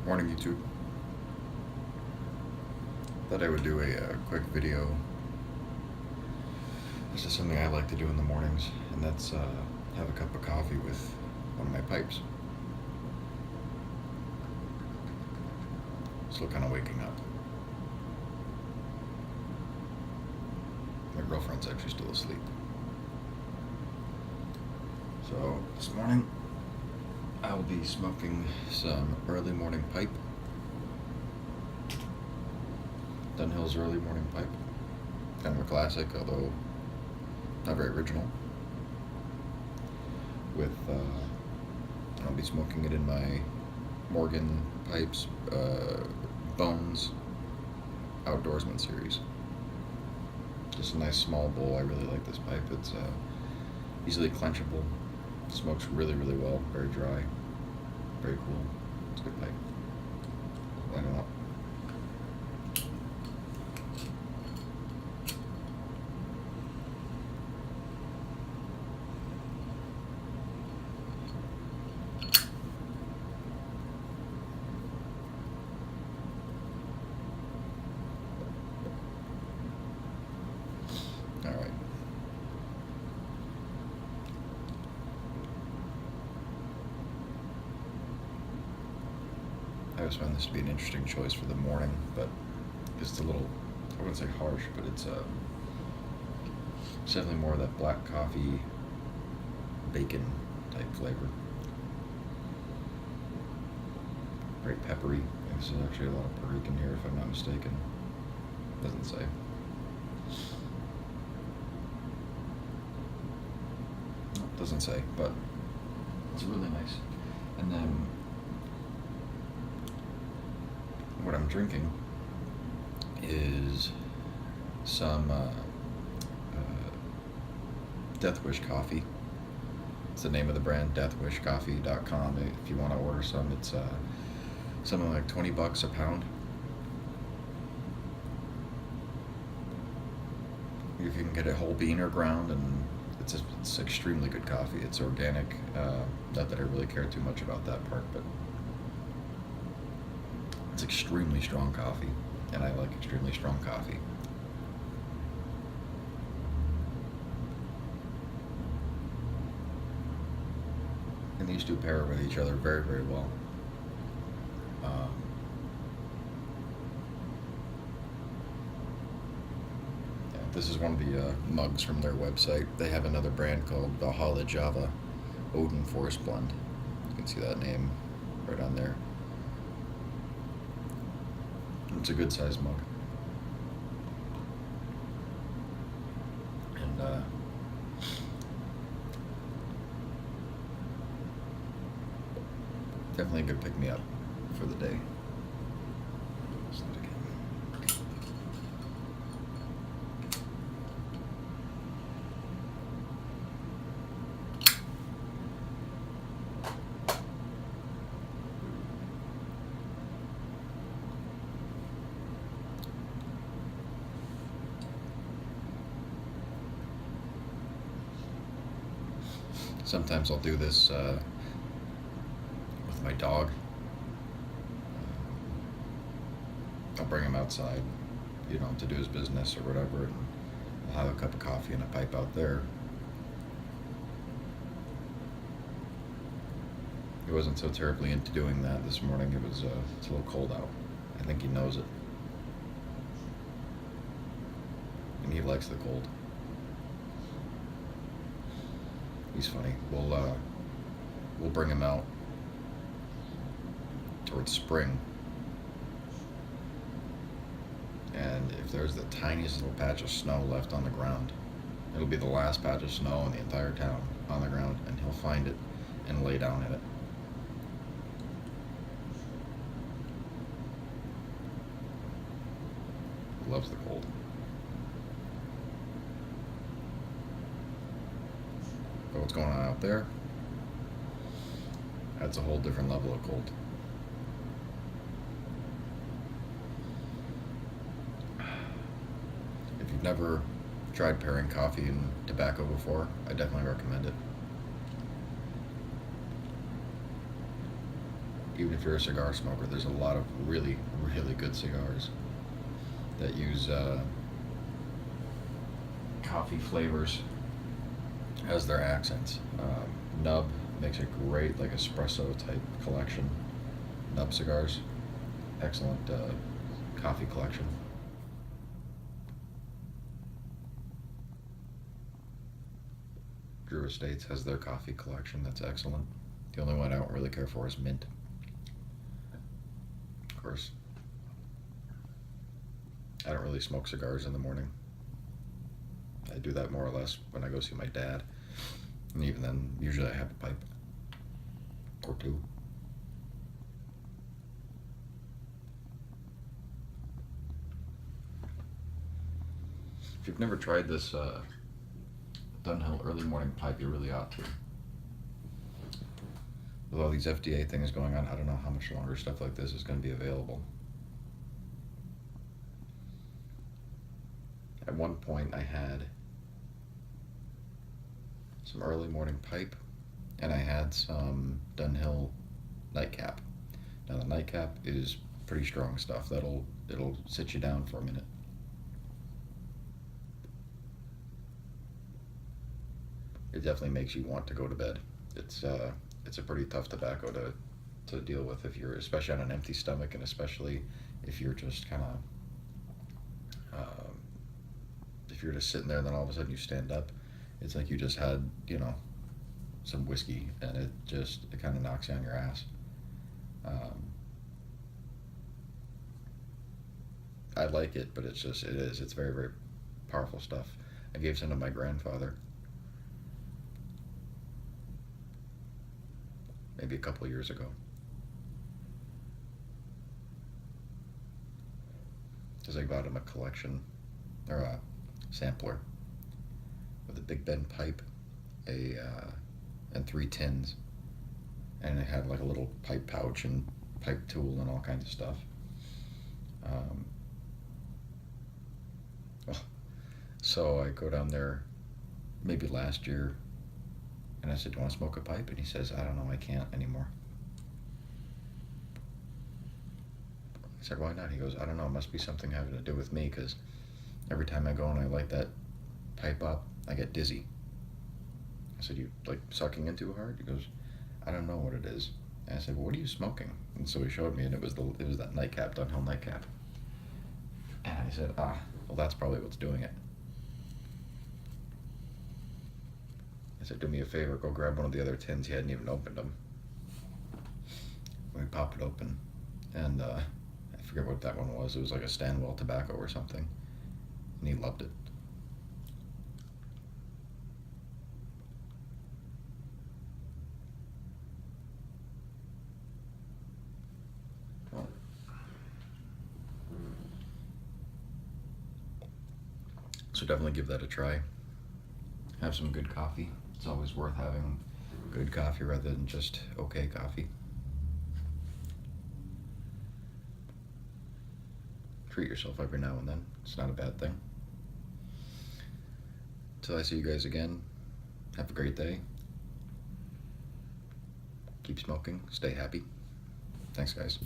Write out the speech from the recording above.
Morning, YouTube. Thought I would do a quick video. This is something I like to do in the mornings, and that's have a cup of coffee with one of my pipes. Still kind of waking up. My girlfriend's actually still asleep. So this morning I will be smoking some early morning pipe. Dunhill's Early Morning Pipe. Kind of a classic, although not very original. With I'll be smoking it in my Morgan Pipes Bones Outdoorsman series. Just a nice small bowl. I really like this pipe. It's easily quenchable. Smokes really, really well. Very dry. Very cool. It's a good pipe. Light it up. All right. I always find this to be an interesting choice for the morning, but it's a little, I wouldn't say harsh, but it's definitely more of that black coffee, bacon type flavor. Very peppery. There's actually a lot of paprika in here, if I'm not mistaken. Doesn't say. Doesn't say, but it's really nice. And then what I'm drinking is some Deathwish coffee. It's the name of the brand, deathwishcoffee.com. If you want to order some, it's something like $20 a pound. You can get it whole bean or ground, and it's extremely good coffee. It's organic. Not that I really care too much about that part, but it's extremely strong coffee, and I like extremely strong coffee. And these two pair with each other very, very well. This is one of the mugs from their website. They have another brand called Valhalla Java Odin Forest Blend. You can see that name right on there. It's a good sized mug. And definitely a good pick me up for the day. Sometimes I'll do this with my dog. I'll bring him outside, you know, to do his business or whatever, and I'll have a cup of coffee and a pipe out there. He wasn't so terribly into doing that this morning. It's a little cold out. I think he knows it. And he likes the cold. He's funny. We'll bring him out towards spring, and if there's the tiniest little patch of snow left on the ground, it'll be the last patch of snow in the entire town on the ground, and he'll find it and lay down in it. He loves the cold. But what's going on out there, that's a whole different level of cold. If you've never tried pairing coffee and tobacco before, I definitely recommend it. even if you're a cigar smoker, there's a lot of really, really good cigars that use coffee flavors as their accents. Nub makes a great like espresso type collection. Nub cigars, excellent coffee collection. Drew Estates has their coffee collection that's excellent. The only one I don't really care for is mint. Of course, I don't really smoke cigars in the morning. I do that more or less when I go see my dad. And even then, usually I have a pipe or two. If you've never tried this Dunhill Early Morning Pipe, you really ought to. With all these FDA things going on, I don't know how much longer stuff like this is going to be available. At one point, I had some Early Morning Pipe, and I had some Dunhill Nightcap. Now the Nightcap is pretty strong stuff. It'll sit you down for a minute. It definitely makes you want to go to bed. It's a pretty tough tobacco to deal with if you're, especially on an empty stomach, and especially if you're just kind of if you're just sitting there and then all of a sudden you stand up. It's like you just had, some whiskey, and it kind of knocks you on your ass. I like it, but it's very, very powerful stuff. I gave some to my grandfather maybe a couple of years ago. Because I got him a collection, or a sampler, with a Big Ben pipe, and 3 tins, and it had like a little pipe pouch and pipe tool and all kinds of stuff. So I go down there maybe last year, and I said, "Do you want to smoke a pipe?" And he says, "I don't know, I can't anymore." I said, "Why not?" He goes, "I don't know, it must be something having to do with me, because every time I go and I light that pipe up, I get dizzy." I said, "You like sucking in too hard?" He goes, "I don't know what it is." And I said, "Well, what are you smoking?" And so he showed me, and it was that Nightcap, Dunhill Nightcap. And I said, well, that's probably what's doing it. I said, "Do me a favor, go grab one of the other tins." He hadn't even opened them. We pop it open, and I forget what that one was. It was like a Stanwell tobacco or something, and he loved it. So definitely give that a try. Have some good coffee. It's always worth having good coffee rather than just okay coffee. Treat yourself every now and then. It's not a bad thing. Until I see you guys again, have a great day. Keep smoking. Stay happy. Thanks, guys.